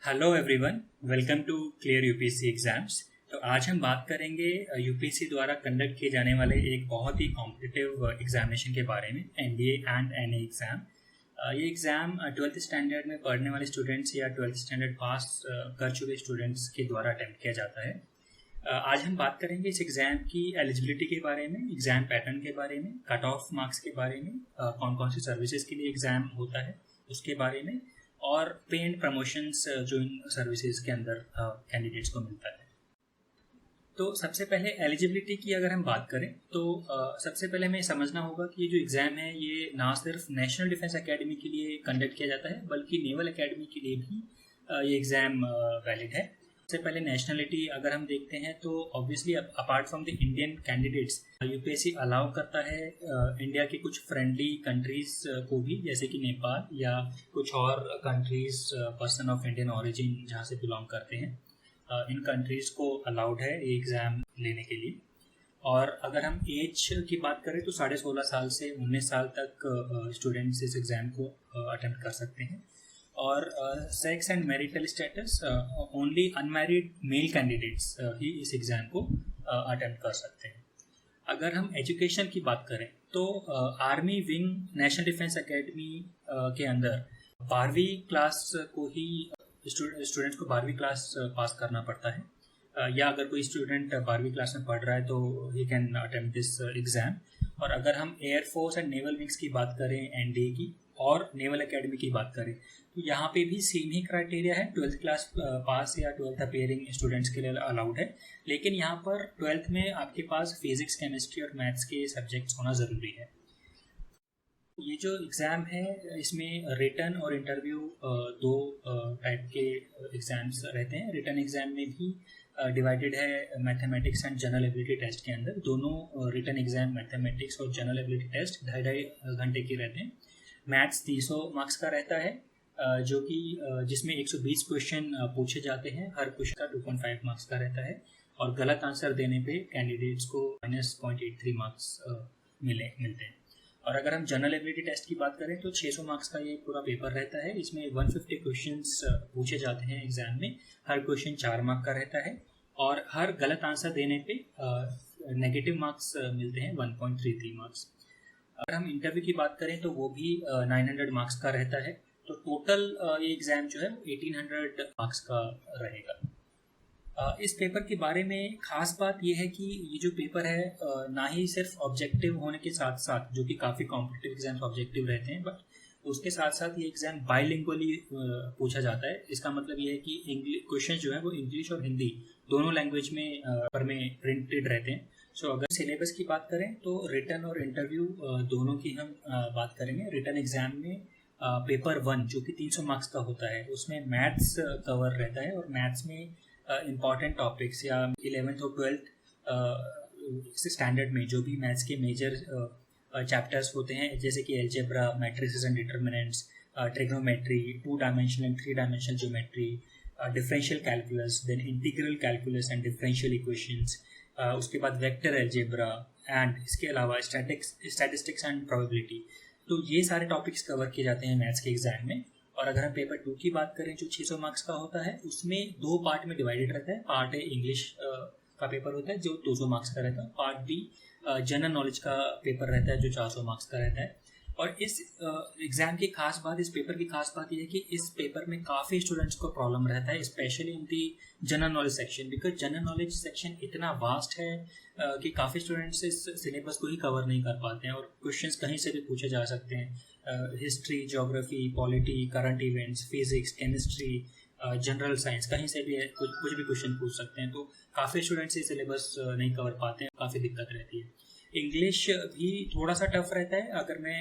Hello everyone, welcome to clear UPSC exams. तो आज हम बात करेंगे यूपीएससी द्वारा कंडक्ट किए जाने वाले एक बहुत ही कॉम्पिटिटिव एग्जामिनेशन के बारे में, एनडीए एंड एनए एग्ज़ाम। ये एग्ज़ाम 12th स्टैंडर्ड में पढ़ने वाले स्टूडेंट्स या 12th स्टैंडर्ड पास कर चुके स्टूडेंट्स के द्वारा अटेम्प्ट किया जाता है। आज हम बात करेंगे इस एग्ज़ाम की एलिजिबिलिटी के बारे में, एग्ज़ाम पैटर्न के बारे में, कट ऑफ मार्क्स के बारे में, कौन कौन सी सर्विसेज के लिए एग्ज़ाम होता है उसके बारे में, और पे एंड प्रमोशंस जो इन सर्विसेज के अंदर कैंडिडेट्स को मिलता है। तो सबसे पहले एलिजिबिलिटी की अगर हम बात करें तो सबसे पहले हमें समझना होगा कि ये जो एग्ज़ाम है ये ना सिर्फ नेशनल डिफेंस एकेडमी के लिए कंडक्ट किया जाता है बल्कि नेवल एकेडमी के लिए भी ये एग्ज़ाम वैलिड है। सबसे पहले नेशनलिटी अगर हम देखते हैं तो obviously apart from the Indian candidates UPSC allow करता है इंडिया के कुछ फ्रेंडली कंट्रीज को भी, जैसे कि नेपाल या कुछ और countries person of Indian origin जहाँ से बिलोंग करते हैं, इन कंट्रीज को अलाउड है ये एग्ज़ाम लेने के लिए। और अगर हम एज की बात करें तो 16.5 साल से 19 साल तक स्टूडेंट्स इस एग्ज़ाम को अटेम्प्ट कर सकते हैं। और sex and marital status, only unmarried male candidates ही इस एग्ज़ाम को अटेम्प्ट कर सकते हैं। अगर हम एजुकेशन की बात करें तो army wing national defence academy के अंदर 12वीं क्लास को ही स्टूडेंट्स को 12वीं क्लास पास करना पड़ता है, या अगर कोई स्टूडेंट 12वीं क्लास में पढ़ रहा है तो he can attempt this exam. और अगर हम एयरफोर्स एंड नेवल विंग्स की बात करें, एनडीए की और नेवल एकेडमी की बात करें, तो यहाँ पे भी सेम ही क्राइटेरिया है, 12th क्लास पास या 12th अपेयरिंग स्टूडेंट्स के लिए अलाउड है। लेकिन यहाँ पर 12th में आपके पास फिजिक्स, केमिस्ट्री और मैथ्स के सब्जेक्ट्स होना ज़रूरी है। ये जो एग्ज़ाम है इसमें रिटन और इंटरव्यू दो टाइप के एग्ज़ाम्स रहते हैं। रिटन एग्ज़ाम में भी डिवाइडेड है mathematics and general ability test के अंदर। दोनों रिटन एग्ज़ाम मैथमेटिक्स और जनरल एबिलिटी टेस्ट 2.5 घंटे के रहते हैं। मैथ्स 300 मार्क्स का रहता है, जो कि जिसमें 120 क्वेश्चन पूछे जाते हैं। हर क्वेश्चन का 2.5 मार्क्स का रहता है और गलत आंसर देने पे कैंडिडेट्स को -0.83 मार्क्स मिलते हैं। और अगर हम जनरल एबिलिटी टेस्ट की बात करें तो 600 मार्क्स का ये पूरा पेपर रहता है। इसमें 150 क्वेश्चंस पूछे जाते हैं एग्जाम में। हर क्वेश्चन 4 मार्क का रहता है और हर गलत आंसर देने पे नेगेटिव मार्क्स मिलते हैं, 1.33 मार्क्स। अगर हम इंटरव्यू की बात करें तो वो भी 900 मार्क्स का रहता है। तो टोटल ये एग्ज़ाम जो है 1800 मार्क्स का रहेगा। इस पेपर के बारे में ख़ास बात यह है कि ये जो पेपर है ना ही सिर्फ ऑब्जेक्टिव होने के साथ साथ, जो कि काफ़ी कॉम्पिटिटिव एग्जाम्स ऑब्जेक्टिव रहते हैं, बट उसके साथ साथ ये एग्ज़ाम बाइलिंगुअली पूछा जाता है। इसका मतलब ये है कि क्वेश्चन जो है वो इंग्लिश और हिंदी दोनों लैंग्वेज में पेपर में प्रिंटेड रहते हैं। सो अगर सिलेबस की बात करें तो रिटन और इंटरव्यू दोनों की हम बात करेंगे। रिटन एग्ज़ाम में पेपर 1 जो कि 300 मार्क्स का होता है, उसमें मैथ्स कवर रहता है। और मैथ्स में इम्पॉर्टेंट टॉपिक्स या 11th और 12th स्टैंडर्ड में जो भी मैथ्स के मेजर चैप्टर्स होते हैं, जैसे कि algebra, matrices and determinants, trigonometry, 2 dimensional and 3 dimensional geometry, differential calculus, then integral calculus and differential equations, उसके बाद वेक्टर एल्जेब्रा एंड इसके अलावा स्टैटिस्टिक्स एंड प्रोबेबिलिटी। तो ये सारे टॉपिक्स कवर किए जाते हैं मैथ्स के एग्जाम में। और अगर हम पेपर 2 की बात करें जो 600 मार्क्स का होता है, उसमें 2 पार्ट में डिवाइडेड रहता है। पार्ट ए इंग्लिश का पेपर होता है जो 200 मार्क्स का रहता है। पार्ट बी जनरल नॉलेज का पेपर रहता है जो 400 मार्क्स का रहता है। और इस एग्ज़ाम की खास बात, इस पेपर की खास बात यह है कि इस पेपर में काफ़ी स्टूडेंट्स को प्रॉब्लम रहता है, specially in the general knowledge section, because general knowledge section इतना वास्ट है कि काफ़ी स्टूडेंट्स इस सिलेबस को ही कवर नहीं कर पाते हैं और क्वेश्चंस कहीं से भी पूछे जा सकते हैं। History, geography, polity, current events, physics, chemistry, general science, कहीं से भी कुछ भी क्वेश्चन पूछ सकते हैं। तो काफ़ी स्टूडेंट्स ये सिलेबस नहीं कवर पाते हैं, काफ़ी दिक्कत रहती है। इंग्लिश भी थोड़ा सा टफ रहता है। अगर मैं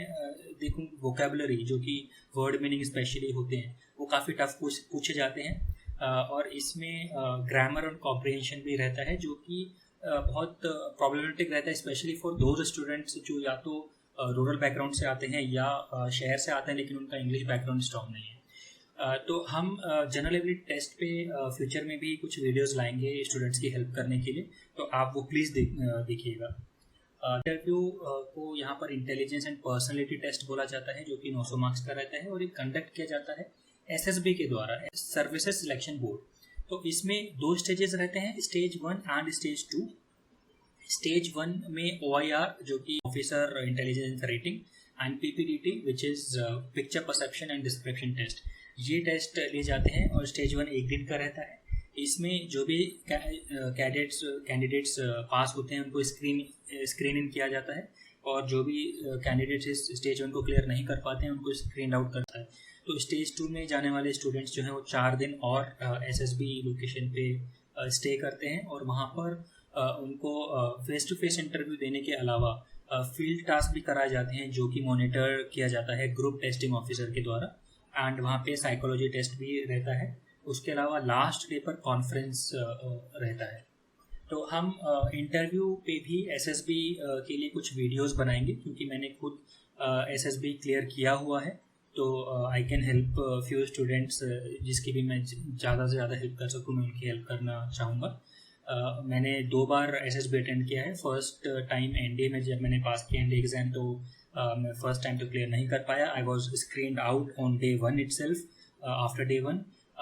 देखूं वोकेबलरी, जो कि वर्ड मीनिंग स्पेशली होते हैं, वो काफ़ी टफ पूछे जाते हैं। और इसमें ग्रामर और कॉम्प्रिहेंशन भी रहता है, जो कि बहुत प्रॉब्लमेटिक रहता है, स्पेशली फॉर दोज स्टूडेंट्स जो या तो रूरल बैकग्राउंड से आते हैं या शहर से आते हैं लेकिन उनका इंग्लिश बैकग्राउंड स्ट्रॉन्ग नहीं है। तो हम जनरल एबिलिटी टेस्ट पे फ्यूचर में भी कुछ वीडियोस लाएंगे स्टूडेंट्स की हेल्प करने के लिए, तो आप वो प्लीज़ देखिएगा। इंटरव्यू को यहाँ पर इंटेलिजेंस एंड पर्सनैलिटी टेस्ट बोला जाता है, जो कि 900 मार्क्स का रहता है और ये कंडक्ट किया जाता है SSB के द्वारा, सर्विसेज सिलेक्शन बोर्ड। तो इसमें 2 स्टेजेस रहते हैं, स्टेज 1 एंड स्टेज 2। स्टेज 1 में OIR जो कि officer intelligence rating and PPDT which is picture perception and description test, ये टेस्ट लिए जाते हैं और स्टेज 1 1 दिन का रहता है। इसमें जो भी कैंडिडेट्स पास होते हैं उनको स्क्रीन इन किया जाता है, और जो भी कैंडिडेट्स इस स्टेज 1 को क्लियर नहीं कर पाते हैं उनको स्क्रीन आउट करता है। तो स्टेज 2 में जाने वाले स्टूडेंट्स जो हैं वो 4 दिन और SSB लोकेशन पे स्टे करते हैं, और वहाँ पर उनको फेस टू फेस इंटरव्यू देने के अलावा फील्ड टास्क भी कराए जाते हैं जो कि मॉनिटर किया जाता है ग्रुप टेस्टिंग ऑफिसर के द्वारा, एंड वहाँ पे साइकोलॉजी टेस्ट भी रहता है। उसके अलावा लास्ट डे पर कॉन्फ्रेंस रहता है। तो हम इंटरव्यू पे भी SSB के लिए कुछ वीडियोस बनाएंगे, क्योंकि मैंने खुद SSB क्लियर किया हुआ है, तो I can help few students जिसकी भी मैं ज़्यादा से ज़्यादा हेल्प कर सकूँ, मैं उनकी हेल्प करना चाहूँगा। मैंने 2 बार SSB अटेंड किया है। फर्स्ट टाइम NDA में जब मैंने पास किया NDA एग्ज़ाम, तो मैं फर्स्ट टाइम तो क्लियर नहीं कर पाया। I was screened out on day 1 itself after day 1।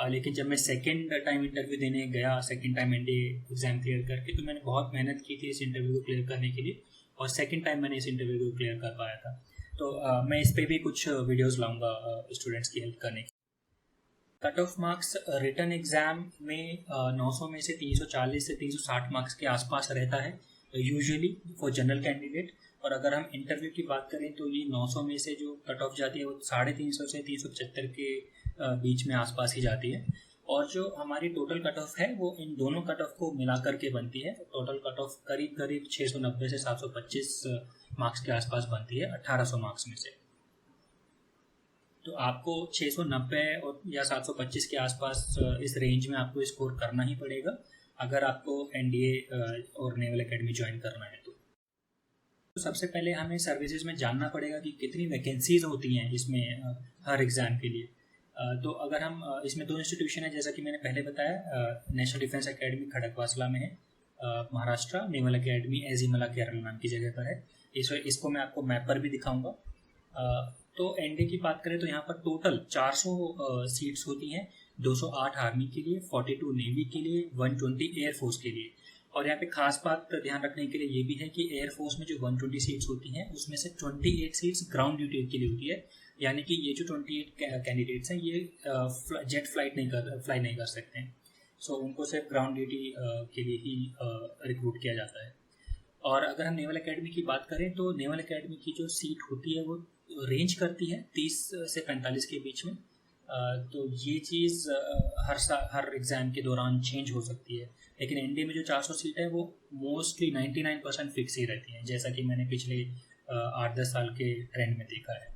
लेकिन जब मैं सेकेंड टाइम इंटरव्यू देने गया, second time NDA exam clear करके, तो मैंने बहुत मेहनत की थी इस इंटरव्यू को क्लियर करने के लिए, और सेकेंड टाइम मैंने इस इंटरव्यू को क्लियर कर पाया था। तो मैं इस पर भी कुछ वीडियोज़ लाऊंगा स्टूडेंट्स की हेल्प करने की। Cut off marks written exam में 900 में से 340 से 360 मार्क्स के आसपास रहता है यूजुअली फॉर जनरल कैंडिडेट। और अगर हम इंटरव्यू की बात करें तो ये 900 में से जो कट ऑफ जाती है वो 350 से 375 के बीच में आसपास ही जाती है। और जो हमारी टोटल कट ऑफ है वो इन दोनों कट ऑफ को मिला करके बनती है। टोटल कट ऑफ करीब 690 से 725 मार्क्स के आसपास बनती है 1800 मार्क्स में से। तो आपको 690 और या 725 के आसपास इस रेंज में आपको स्कोर करना ही पड़ेगा अगर आपको NDA और नेवल एकेडमी ज्वाइन करना है। तो सबसे पहले हमें सर्विसेज में जानना पड़ेगा कि कितनी वैकेंसीज होती हैं इसमें हर एग्ज़ाम के लिए। तो अगर हम इसमें 2 इंस्टीट्यूशन है, जैसा कि मैंने पहले बताया, नेशनल डिफेंस एकेडमी खड़गवासला में है महाराष्ट्र, नेवल एकेडमी एजीमला केरल नाम की जगह पर है। इसको मैं आपको मैप पर भी दिखाऊंगा। तो NDA की बात करें तो यहाँ पर टोटल 400 सीट्स होती हैं, 208 आर्मी के लिए, 42 नेवी के लिए, 120 एयरफोर्स के लिए। और यहाँ पे खास बात ध्यान रखने के लिए ये भी है कि एयरफोर्स में जो 120 सीट्स होती हैं उसमें से 28 सीट्स ग्राउंड ड्यूटी के लिए होती है, यानी कि ये जो 28 कैंडिडेट्स हैं ये जेट फ्लाई नहीं कर सकते हैं। सो उनको सिर्फ ग्राउंड ड्यूटी के लिए ही रिक्रूट किया जाता है। और अगर हम नेवल एकेडमी की बात करें तो नेवल एकेडमी की जो सीट होती है वो रेंज करती है 30 से 45 के बीच में। तो ये चीज़ हर एग्ज़ाम के दौरान चेंज हो सकती है, लेकिन NDA में जो 400 सीट है वो मोस्टली 99% फिक्स ही रहती हैं, जैसा कि मैंने पिछले 8-10 साल के ट्रेंड में देखा है।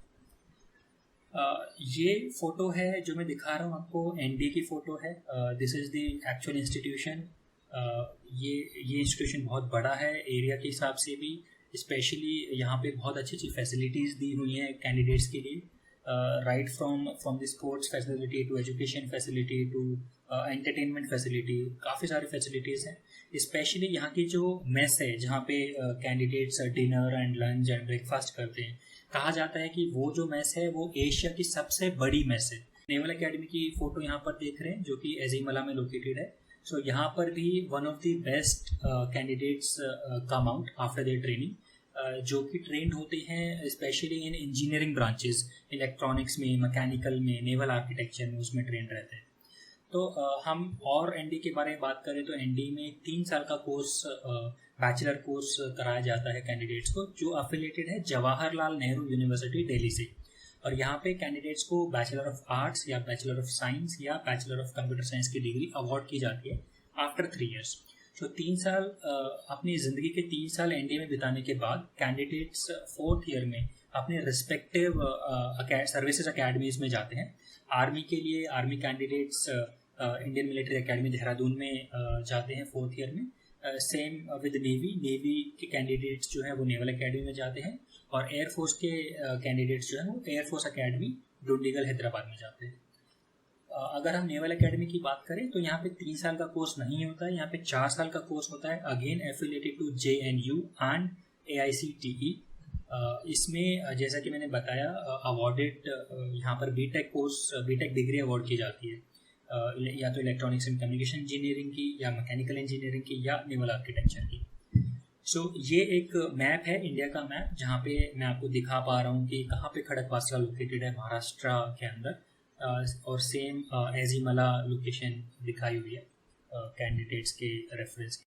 ये फ़ोटो है जो मैं दिखा रहा हूँ आपको, NDA की फ़ोटो है। This is the actual institution. ये इंस्टीट्यूशन बहुत बड़ा है एरिया के हिसाब से भी, स्पेशली यहाँ पे बहुत अच्छी फैसिलिटीज़ दी हुई हैं कैंडिडेट्स के लिए, right from the sports facility to education facility to entertainment facility, काफ़ी सारी फैसिलिटीज़ हैं। स्पेशली यहाँ की जो मेस है जहाँ पे candidates dinner and lunch and breakfast करते हैं, कहा जाता है कि वो जो मेस है वो एशिया की सबसे बड़ी मेस है। नेवल एकेडमी की फ़ोटो यहाँ पर देख रहे हैं जो कि एजीमला में लोकेटेड है। सो यहाँ पर भी one of the best candidates come out after their training, जो कि ट्रेंड होते हैं स्पेशली इन इंजीनियरिंग ब्रांचेस, इलेक्ट्रॉनिक्स में, मैकेनिकल में, नेवल आर्किटेक्चर में, उसमें ट्रेंड रहते हैं। तो हम और NDA के बारे में बात करें तो NDA में 3 साल का कोर्स, बैचलर कोर्स कराया जाता है कैंडिडेट्स को, जो अफिलिएटेड है जवाहरलाल नेहरू यूनिवर्सिटी दिल्ली से। और यहाँ पे कैंडिडेट्स को बैचलर ऑफ आर्ट्स या बैचलर ऑफ साइंस या बैचलर ऑफ कंप्यूटर साइंस की डिग्री अवार्ड की जाती है आफ्टर 3 ईयर्स। तो 3 साल अपनी ज़िंदगी के 3 साल NDA में बिताने के बाद कैंडिडेट्स 4th ईयर में अपने रिस्पेक्टिव सर्विसेज अकेडमीज़ में जाते हैं। आर्मी के लिए army candidates Indian military academy Dehradun में जाते हैं 4th ईयर में। सेम विद नेवी के कैंडिडेट्स जो है वो नेवल एकेडमी में जाते हैं, और एयरफोर्स के कैंडिडेट्स जो है वो एयरफोर्स अकेडमी डुंडीगल हैदराबाद में जाते हैं। अगर हम नेवल एकेडमी की बात करें तो यहाँ पे 3 साल का कोर्स नहीं होता है, यहाँ पे 4 साल का कोर्स होता है, again affiliated to JNU and AICTE। इसमें जैसा कि मैंने बताया अवॉर्डेड यहाँ पर बीटेक डिग्री अवार्ड की जाती है, या तो इलेक्ट्रॉनिक्स एंड कम्युनिकेशन इंजीनियरिंग की, या मैकेनिकल इंजीनियरिंग की, या नेवल आर्किटेक्चर की। ये एक मैप है, इंडिया का मैप, जहाँ पे मैं आपको दिखा पा रहा हूँ कि कहाँ पे खड़गवासला लोकेटेड है महाराष्ट्र के अंदर, और सेम एजीमला लोकेशन दिखाई हुई है कैंडिडेट्स के रेफरेंस।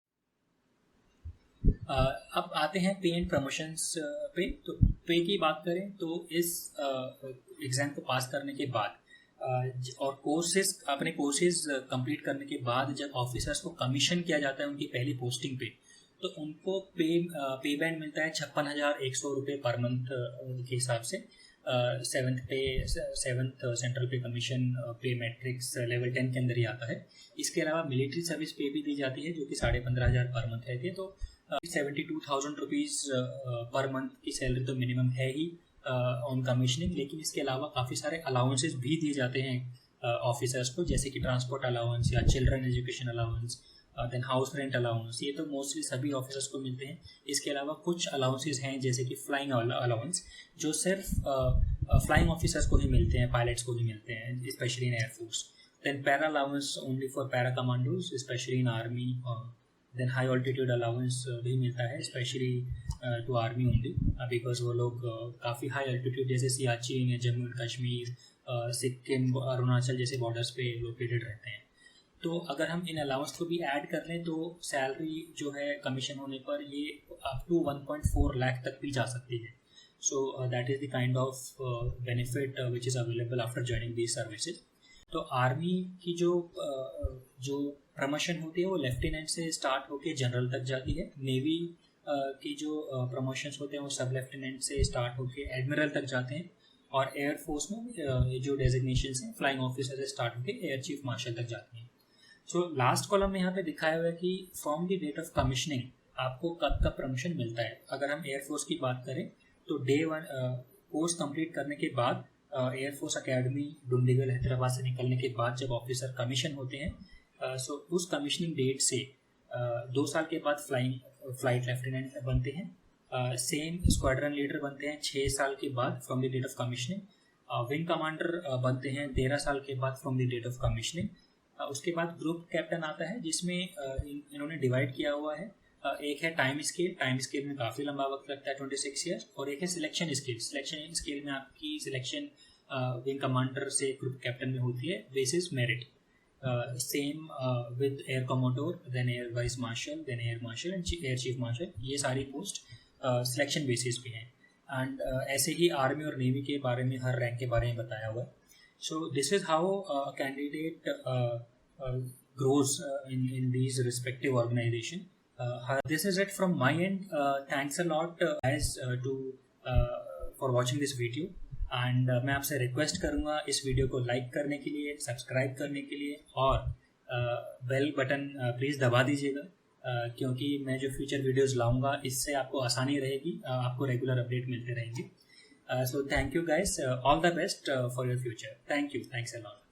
अब आते हैं पे एंड प्रमोशंस पे। तो पे की बात करें तो इस एग्ज़ाम को पास करने के बाद और अपने कोर्सेज कंप्लीट करने के बाद जब ऑफिसर्स को कमीशन किया जाता है उनकी पहली पोस्टिंग पे, तो उनको पे बैंड मिलता है 56,100 रुपये पर मंथ के हिसाब से। सेवन्थ सेंट्रल पे कमीशन पे मैट्रिक्स लेवल 10 के अंदर ही आता है। इसके अलावा मिलिट्री सर्विस पे भी दी जाती है जो कि 15,500 पर मंथ रहती है। तो 72,000 रुपीज़ पर मंथ की सैलरी तो मिनिमम है ही ऑन कमीशनिंग, लेकिन इसके अलावा काफ़ी सारे अलाउंसेस भी दिए जाते हैं ऑफिसर्स को, जैसे कि ट्रांसपोर्ट अलाउंस या children education allowance, then house rent allowance. ये तो मोस्टली सभी ऑफिसर्स को मिलते हैं। इसके अलावा कुछ अलाउंसेस हैं जैसे कि फ्लाइंग अलाउंस, जो सिर्फ फ्लाइंग ऑफिसर्स को ही मिलते हैं, पायलट्स को ही मिलते हैं, specially in air force. Then para allowance only for para commandos, specially in army. Then high altitude allowance भी मिलता है, specially to army only, because वो लोग काफ़ी हाई ऑल्टीट्यूड जैसे सियाचिन या जम्मू एंड कश्मीर, सिक्किम, अरुणाचल जैसे बॉर्डर्स पे लोकेटेड रहते हैं। तो अगर हम इन अलाउंस को भी ऐड कर लें तो सैलरी जो है कमीशन होने पर ये अप टू 1.4 लाख तक भी जा सकती है। So that is the kind of benefit which is available after joining these services. तो आर्मी की जो प्रमोशन होती है वो लेफ्टिनेंट से स्टार्ट होकर जनरल तक जाती है। नेवी की जो प्रमोशंस होते हैं वो सब लेफ्टिनेंट से स्टार्ट होकर एडमिरल तक जाते हैं। और एयरफोर्स में जो डेजिग्नेशंस हैं फ्लाइंग ऑफिसर से स्टार्ट होकर एयर चीफ मार्शल तक जाती हैं। सो लास्ट कॉलम में यहाँ पे दिखाया हुआ है कि from the date of commissioning आपको कब का प्रमोशन मिलता है। अगर हम एयरफोर्स की बात करें तो डे 1 कोर्स कंप्लीट करने के बाद एयरफोर्स अकेडमी डुंडीगल हैदराबाद से निकलने के बाद जब ऑफिसर कमीशन होते हैं, उस कमीशनिंग डेट से 2 साल के बाद फ्लाइट लेफ्टिनेंट बनते हैं। सेम स्क्वाड्रन लीडर बनते हैं 6 साल के बाद from the date of commissioning. Wing commander बनते हैं 13 साल के बाद from the date of commissioning. उसके बाद ग्रुप कैप्टन आता है, जिसमें इन्होंने डिवाइड किया हुआ है। एक है टाइम स्केल में काफ़ी लंबा वक्त लगता है 26 ईयर्स, और एक है सिलेक्शन स्केल में आपकी सिलेक्शन विंग कमांडर से ग्रुप कैप्टन में होती है basis merit. Same with air commodore, then air vice marshal, then air marshal and air chief marshal, ये सारी पोस्ट सिलेक्शन बेसिस पे हैं। एंड ऐसे ही आर्मी और नेवी के बारे में हर रैंक के बारे में बताया हुआ है। So this is how a candidate grows in these respective organization. This is it from my end. Thanks a lot guys for watching this video. And मैं आपसे रिक्वेस्ट करूँगा इस वीडियो को लाइक करने के लिए, सब्सक्राइब करने के लिए, और बेल बटन प्लीज़ दबा दीजिएगा, क्योंकि मैं जो फ्यूचर वीडियोज़ लाऊँगा इससे आपको आसानी रहेगी, आपको रेगुलर अपडेट मिलते रहेंगे। So thank you guys, all the best for your future. Thanks a lot.